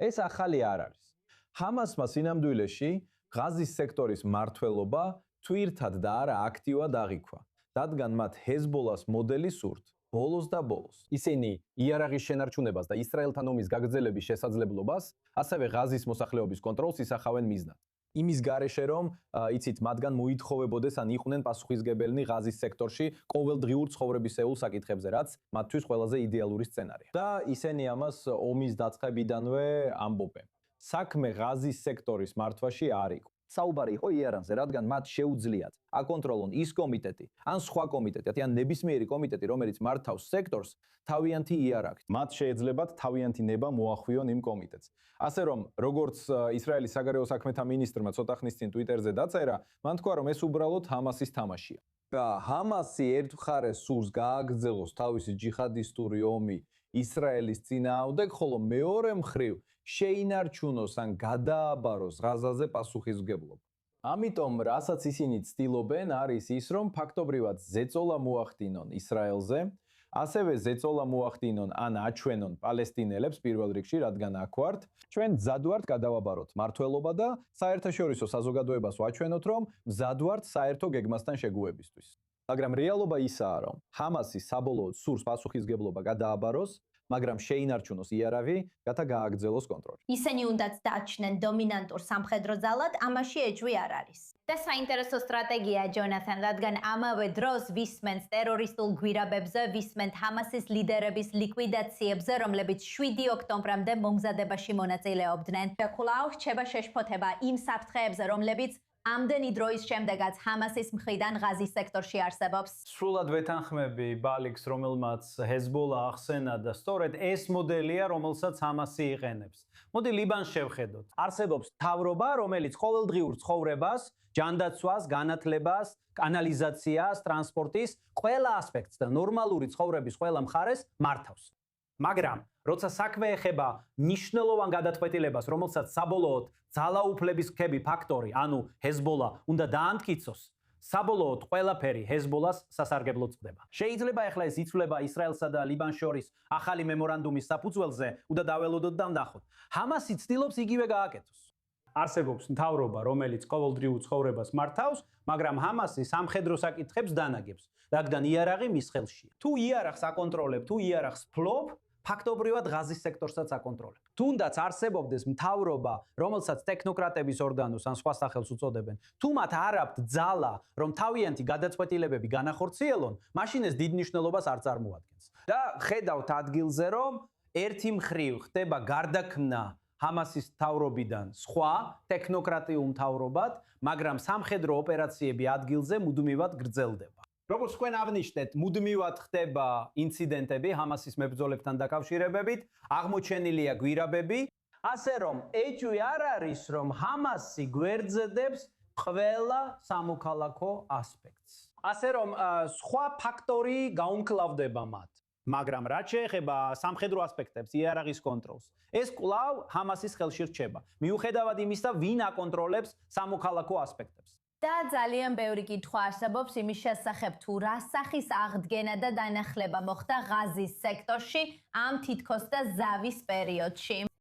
ეს ახალი არ არის. ჰამასმა სინამდვილეში ღაზის სექტორის მმართველობა თვირთად და არა აქტიურად აღიქვა, რადგან მათ ჰეზბოლას მოდელი სურთ. ბოლოს და ბოლოს. ისინი იარაღის შენარჩუნებას და ისრაელთან ომის გაგრძელების შესაძლებლობას, ასევე ღაზის მოსახლეობის კონტროლს ისახავენ მიზნად. იმის გარეშე რომ იცით მათგან მოითხოვებოდეს ან იყვნენ პასუხისგებელნი ღაზის სექტორში ყოველდღიურ ცხოვრებისეულ საკითხებზე, რაც მათთვის ყველაზე იდეალური სცენარია. და ისინი ამას ომის დაწყებიდანვე ამბობენ. საქმე ღაზის სექტორის მართვაში არ იყო. საუბარი იყო იერანზე, რადგან მათ შეუძლიათ აკონტროლონ ის კომიტეტი, ან სხვა კომიტეტი, ან ნებისმიერი კომიტეტი, რომელიც მართავს სექტორს, თავიანთი იარაღით. მათ შეეძლებათ თავიანთი ნება მოახვიონ იმ კომიტეტს. ასე რომ, როგორც ისრაელის საგარეო საქმეთა მინისტრმა ცოტა ხნის წინ Twitter-ზე დაწერა, მან თქვა, რომ ეს უბრალოდ ჰამასის თამაშია. ჰამასი ერთ მხარეს სურს გააგრძელოს თავისი ჯიჰადისტური ომი ისრაელის წინააღმდეგ, ხოლო მეორე მხრივ შეინარჩუნოს ან გადააბაროს ღაზაზე პასუხისმგებლობა. ამიტომ, რასაც ისინი ცდილობენ, არის ის, რომ ფაქტობრივად ზეწოლა მოახდინონ ისრაელზე, ასევე ზეწოლა მოახდინონ ან აჩვენონ პალესტინელებს პირველ რიგში, რადგან აქ ვართ, ჩვენ მზად ვართ გადავაბაროთ მმართველობა და საერთაშორისო საზოგადოებას ვაჩვენოთ, რომ მზად ვართ საერთო გეგმასთან შეგუებისთვის. მაგრამ რეალობა ისაა, რომ ჰამასი საბოლოოდ სურს პასუხისმგებლობა გადააბაროს, მაგრამ შეინარჩუნოს იარაღი, რათა გააგრძელოს კონტროლი. ისინი უნდაც დაჩნენ დომინანტურ სამხედრო ძალად, ამაში ეჭვი არ არის. და საინტერესო სტრატეგია, ჯონათან, რადგან ამავე დროს ვისმენთ ტერორისტულ გვირაბებზე, ვისმენთ ჰამასის ლიდერების ლიკვიდაციებზე, რომლებიც 7 ოქტომბრამდე მომზადებაში მონაწილეობდნენ. კვლავ რჩება შეშფოთება იმ საფრთხეებზე, რომლებიც ამდენი დროის შემდეგაც ჰამასის მხრიდან ღაზის სექტორში არსებობს. სრულად ვეთანხმები ბალიქს, რომელმაც ჰეზბოლა ახსენა და სწორედ ეს მოდელია, რომელსაც ჰამასი იყენებს. მოდი ლიბანს შევხედოთ. არსებობს მთავრობა, რომელიც ყოველდღიურ ცხოვრებას, ჯანდაცვას, განათლებას, კანალიზაციას, ტრანსპორტის ყველა ასპექტს და ნორმალური ცხოვრების ყველა მხარეს მართავს. მაგრამ როცა საქმე ეხება მნიშვნელოვან გადაწყვეტილებას, რომელსაც საბოლოოდ ძალაუფლების ქები ფაქტორი, ანუ ჰეზბოლა უნდა დაამტკიცოს, საბოლოოდ ყველაფერი ჰეზბოლას სასარგებლოდ წდება. შეიძლება ახლა ეს იცვლება ისრაელსა და ლიბანს შორის ახალი მემორანდუმის საფუძველზე, უნდა დაველოდოთ და ვნახოთ. ჰამასი ცდილობს იგივე გააკეთოს. არსებობს მთავრობა, რომელიც ყოველდღიურ ცხოვრებას მართავს, მაგრამ ჰამასი სამხედრო საკითხებს დანაგებს, რადგან იარაღი მის ხელშია. თუ იარაღს აკონტროლებ, თუ იარაღს ფლობ, ფაქტობრივად ღაზის სექტორსაც აკონტროლებ. თუნდაც არსებობდეს მთავრობა, რომელსაც ტექნოკრატების ორგანოს ან სხვა სახელს უწოდებენ, თუ მათ არ აქვთ ძალა, რომ თავიანთი გადაწყვეტილებები განახორციელონ, მაშინ ეს დიდ მნიშვნელობას არ წარმოადგენს. და ხედავთ ადგილზე, რომ ერთი მხრივ ხდება გარდაქმნა ჰამასის მთავრობიდან სხვა ტექნოკრატიულ მთავრობად, მაგრამ სამხედრო ოპერაციები ადგილზე მუდმივად გრძელდება. როგორც თქვენ აღნიშნეთ, მუდმივად ხდება ინციდენტები ჰამასის მებრძოლებთან დაკავშირებით, აღმოჩენილია გვირაბები, ასე რომ ეჭვი არ არის, რომ ჰამასი გვერდზედებს ყველა სამოქალაქო ასპექტს. ასე რომ სხვა ფაქტორი გაუმკლავდება მათ. მაგრამ რაც შეეხება სამხედრო ასპექტებს, იარაღის კონტროლს, ეს კვლავ ჰამასის ხელში რჩება. მიუხედავად იმისა, ვინ აკონტროლებს სამოქალაქო ასპექტებს. და ძალიან ბევრი კითხვა არსებობს იმის შესახებ, თუ რა სახის აღდგენა და დანახლება მოხდა ღაზის სექტორში ამ თითქოს და ზავის პერიოდში.